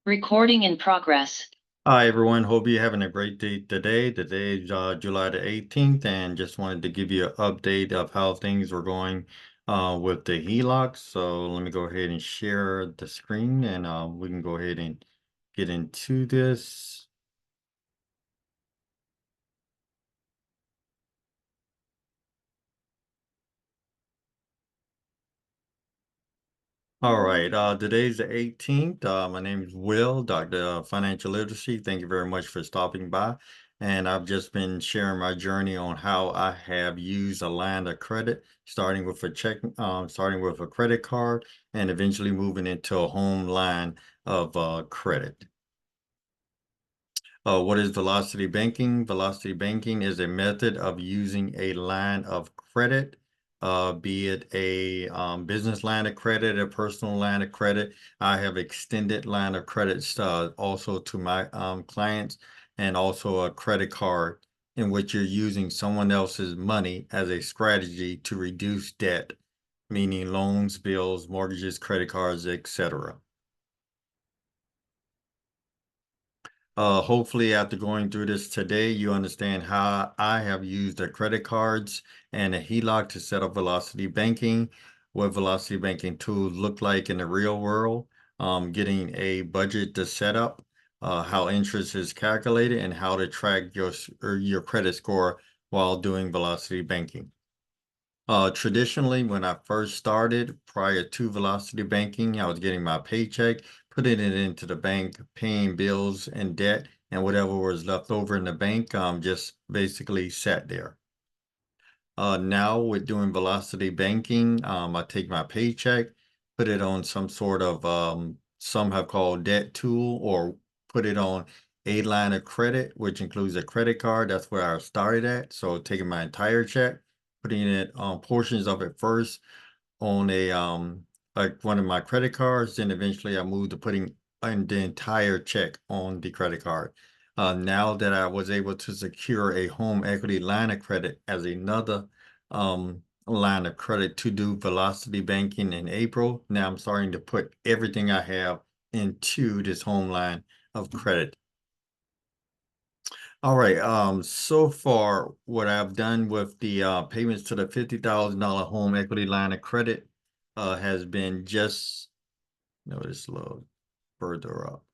Recording in progress. Hi, everyone. Hope you're having a great day today. Today is July the 18th, and just wanted to give you an update of how things were going with the HELOC. So let me go ahead and share the screen, and we can go ahead and get into this. All right, today's the 18th. My name is Will, Dr. Financial Literacy. Thank you very much for stopping by. And I've just been sharing my journey on how I have used a line of credit, starting with a credit card and eventually moving into a home line of credit. What is velocity banking? Velocity banking is a method of using a line of credit, be it a business line of credit, a personal line of credit. I have extended line of credits also to my clients, and also a credit card in which you're using someone else's money as a strategy to reduce debt, meaning loans, bills, mortgages, credit cards, etc. Hopefully after going through this today, you understand how I have used the credit cards and a HELOC to set up velocity banking, what velocity banking tools look like in the real world, getting a budget to set up, how interest is calculated, and how to track your credit score while doing velocity banking. Traditionally, when I first started, prior to velocity banking, I was getting my paycheck, putting it into the bank, paying bills and debt, and whatever was left over in the bank, just basically sat there. Now with doing velocity banking, I take my paycheck, put it on some sort of, some have called debt tool, or put it on a line of credit, which includes a credit card. That's where I started at. So taking my entire check, putting it on portions of it first on a like one of my credit cards, then eventually I moved to putting the entire check on the credit card. Now that I was able to secure a home equity line of credit as another line of credit to do velocity banking in April, now I'm starting to put everything I have into this home line of credit. All right, so far what I've done with the payments to the $50,000 home equity line of credit has been just, notice a little further up.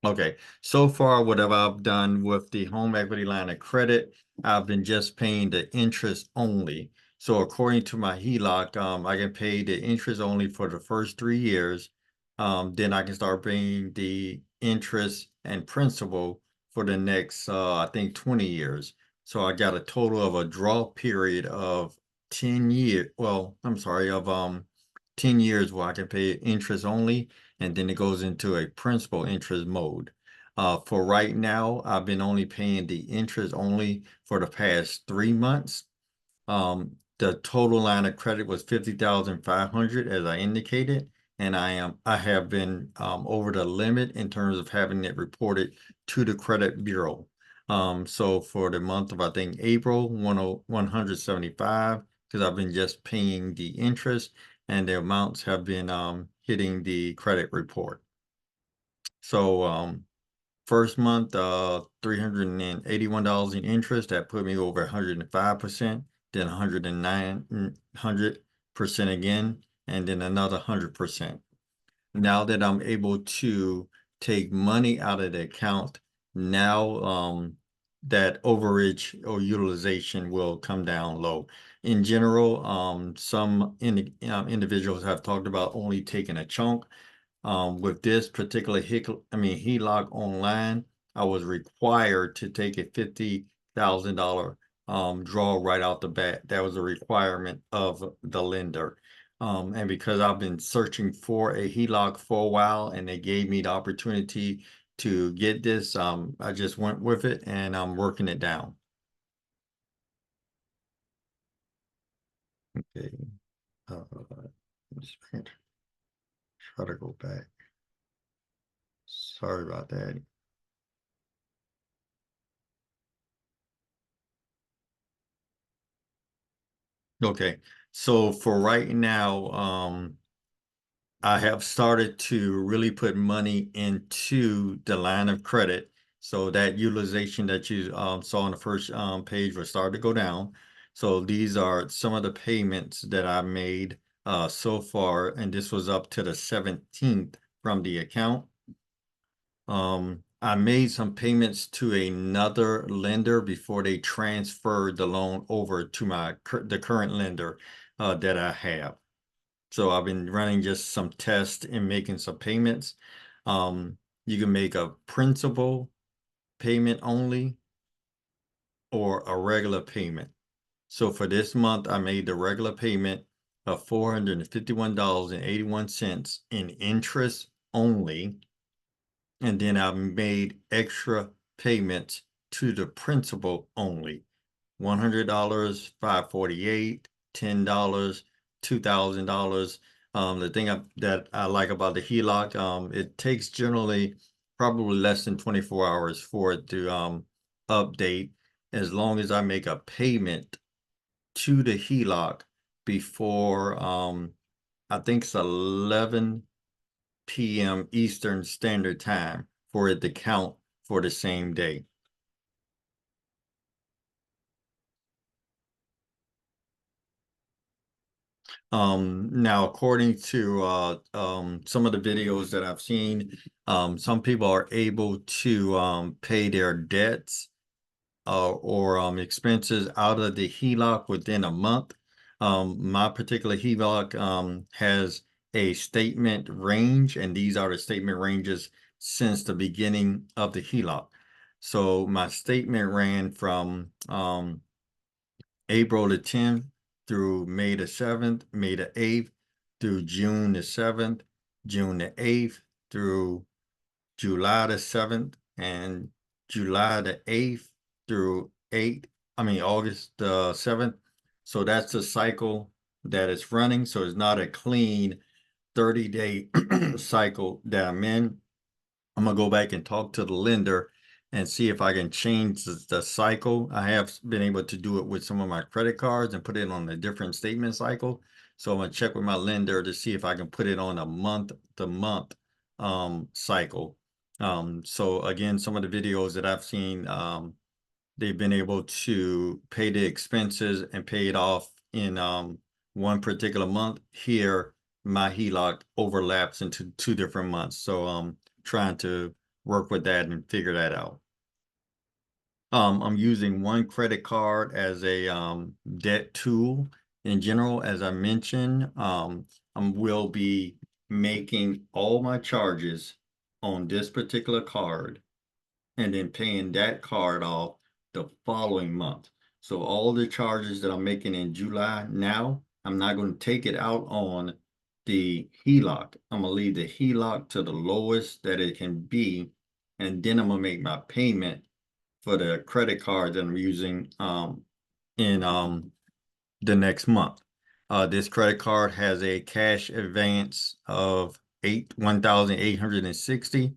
Okay, so far what have I done with the home equity line of credit, I've been just paying the interest only. So according to my HELOC, I can pay the interest only for the first 3 years. Then I can start paying the interest and principal for the next, I think 20 years. So I got a total of a draw period of 10 years. Well, I'm sorry, of 10 years where I can pay interest only, and then it goes into a principal interest mode. For right now, I've been only paying the interest only for the past 3 months. The total line of credit was 50,500 as I indicated, and I have been over the limit in terms of having it reported to the credit bureau. So for the month of, I think, April, 175, because I've been just paying the interest, and the amounts have been hitting the credit report. So first month, $381 in interest. That put me over 105%, then 100% again, and then another 100%. Now that I'm able to take money out of the account, now that overage or utilization will come down low. In general, some individuals have talked about only taking a chunk. With this particular HELOC online, I was required to take a $50,000 draw right out the bat. That was a requirement of the lender. And because I've been searching for a HELOC for a while and they gave me the opportunity to get this, I just went with it and I'm working it down. Okay. Just try to go back. Sorry about that. Okay, so for right now, I have started to really put money into the line of credit. So that utilization that you saw on the first page will start to go down. So these are some of the payments that I made so far, and this was up to the 17th from the account. I made some payments to another lender before they transferred the loan over to the current lender that I have. So I've been running just some tests and making some payments. You can make a principal payment only or a regular payment. So for this month, I made the regular payment of $451.81 in interest only. And then I made extra payments to the principal only. $100, $548, $10, $2,000. The thing that I like about the HELOC, it takes generally probably less than 24 hours for it to update, as long as I make a payment to the HELOC before I think it's 11 p.m. Eastern Standard Time for it to count for the same day. Now, according to some of the videos that I've seen, some people are able to pay their debts or expenses out of the HELOC within a month. My particular HELOC has a statement range, and these are the statement ranges since the beginning of the HELOC. So my statement ran from April the 10th through May the 7th, May the 8th through June the 7th, June the 8th through July the 7th, and July the 8th through August the 7th. So that's the cycle that it's running. So it's not a clean 30-day cycle that I'm in. I'm gonna go back and talk to the lender and see if I can change the cycle. I have been able to do it with some of my credit cards and put it on a different statement cycle. So I'm gonna check with my lender to see if I can put it on a month-to-month cycle. So again, some of the videos that I've seen, they've been able to pay the expenses and pay it off in one particular month. Here, my HELOC overlaps into 2 different months. So trying to work with that and figure that out. I'm using one credit card as a debt tool in general. As I mentioned, I will be making all my charges on this particular card and then paying that card off the following month. So all the charges that I'm making in July now, I'm not going to take it out on the HELOC. I'm going to leave the HELOC to the lowest that it can be, and then I'm going to make my payment for the credit card that I'm using in the next month. This credit card has a cash advance of $1,860,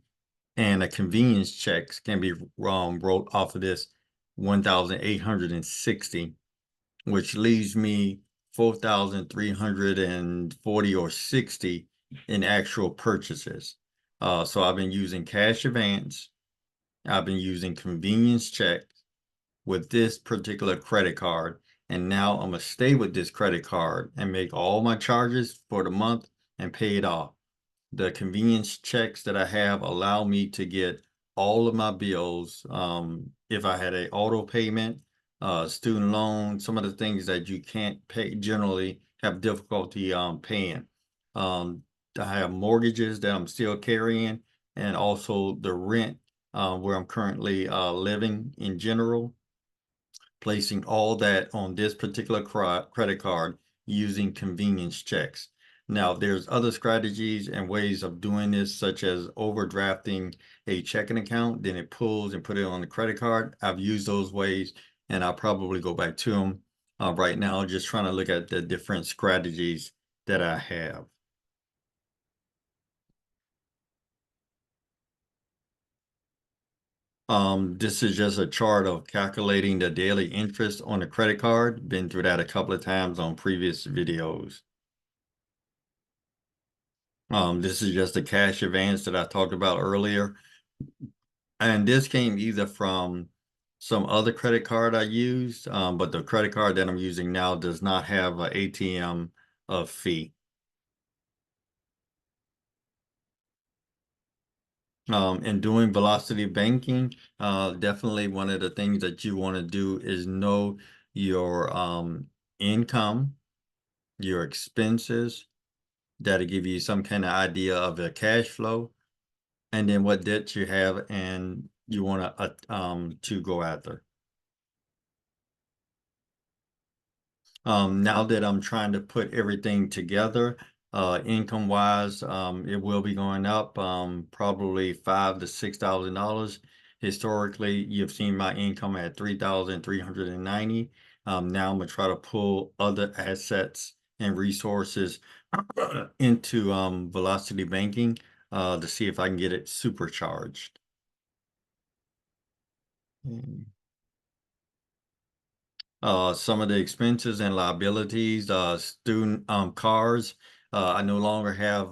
and a convenience checks can be wrote off of this 1,860, which leaves me 4,340 or 60 in actual purchases. So I've been using cash advance. I've been using convenience checks with this particular credit card. And now I'm gonna stay with this credit card and make all my charges for the month and pay it off. The convenience checks that I have allow me to get all of my bills. If I had an auto payment, student loan, some of the things that you can't pay, generally have difficulty paying. I have mortgages that I'm still carrying, and also the rent where I'm currently living in general, placing all that on this particular credit card using convenience checks. Now, there's other strategies and ways of doing this, such as overdrafting a checking account, then it pulls and put it on the credit card. I've used those ways, and I'll probably go back to them. Right now, just trying to look at the different strategies that I have. This is just a chart of calculating the daily interest on the credit card. Been through that a couple of times on previous videos. This is just a cash advance that I talked about earlier. And this came either from some other credit card I used, but the credit card that I'm using now does not have an ATM fee. In doing velocity banking, definitely one of the things that you want to do is know your income, your expenses. That'll give you some kind of idea of the cash flow, and then what debt you have and you want to go after. Now that I'm trying to put everything together, income wise, it will be going up, probably $5,000 to $6,000. Historically, you've seen my income at 3,390. Now I'm gonna try to pull other assets and resources into velocity banking to see if I can get it supercharged. Mm. Some of the expenses and liabilities, student cars. I no longer have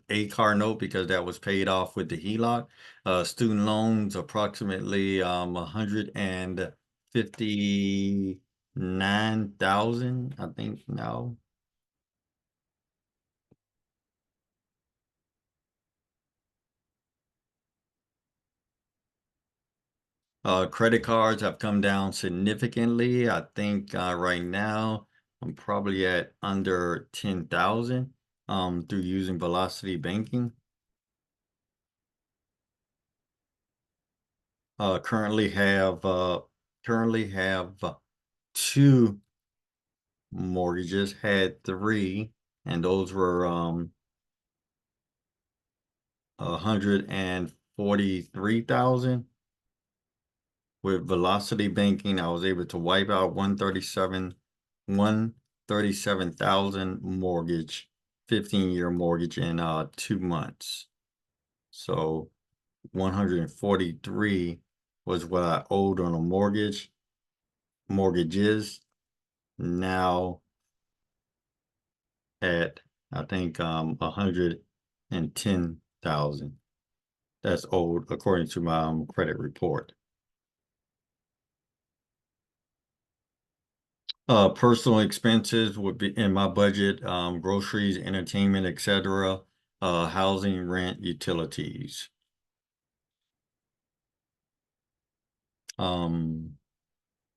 a car note because that was paid off with the HELOC. Student loans approximately 159,000, I think now. Credit cards have come down significantly. I think right now I'm probably at under 10,000 through using Velocity Banking. Uh, currently have uh, currently have two mortgages, had three, and those were 143,000. With Velocity Banking, I was able to wipe out 137,000 mortgage, 15-year mortgage in 2 months. So 143 was what I owed on a mortgages. Now at I think 110,000. That's old according to my credit report. Personal expenses would be in my budget, groceries, entertainment, etc., housing, rent, utilities. Um,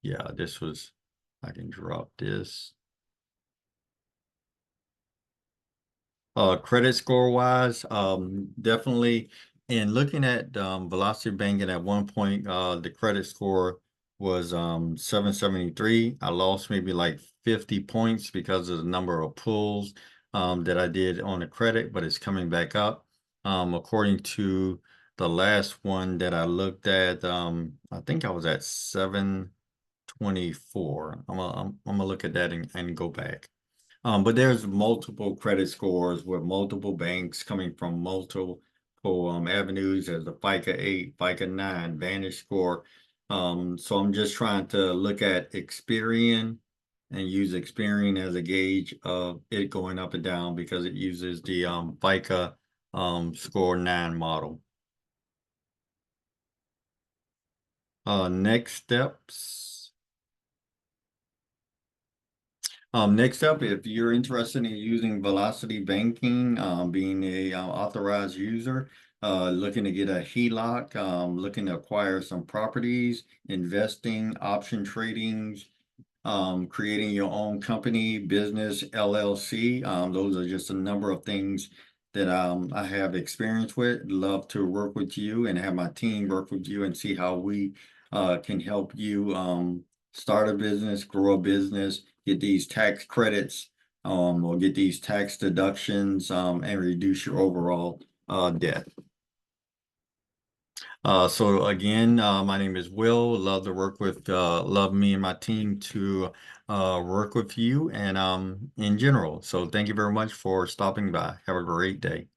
yeah, I can drop this. Credit score wise, definitely in looking at Velocity Banking at one point, the credit score was 773. I lost maybe like 50 points because of the number of pulls that I did on the credit, but it's coming back up. According to the last one that I looked at, I think I was at 724. I'm gonna look at that and go back. But there's multiple credit scores with multiple banks coming from multiple avenues. There's a FICA 8, FICA 9, Vantage score. So I'm just trying to look at Experian and use Experian as a gauge of it going up and down because it uses the FICA score 9 model. Next steps. Next up, if you're interested in using Velocity Banking, being a authorized user, looking to get a HELOC, looking to acquire some properties, investing, option tradings, creating your own company, business, LLC. Those are just a number of things that I have experience with. Love to work with you and have my team work with you and see how we can help you start a business, grow a business, get these tax credits, or get these tax deductions, and reduce your overall debt. So again, my name is Will. Love to work with, love me and my team to work with you and in general. So thank you very much for stopping by. Have a great day.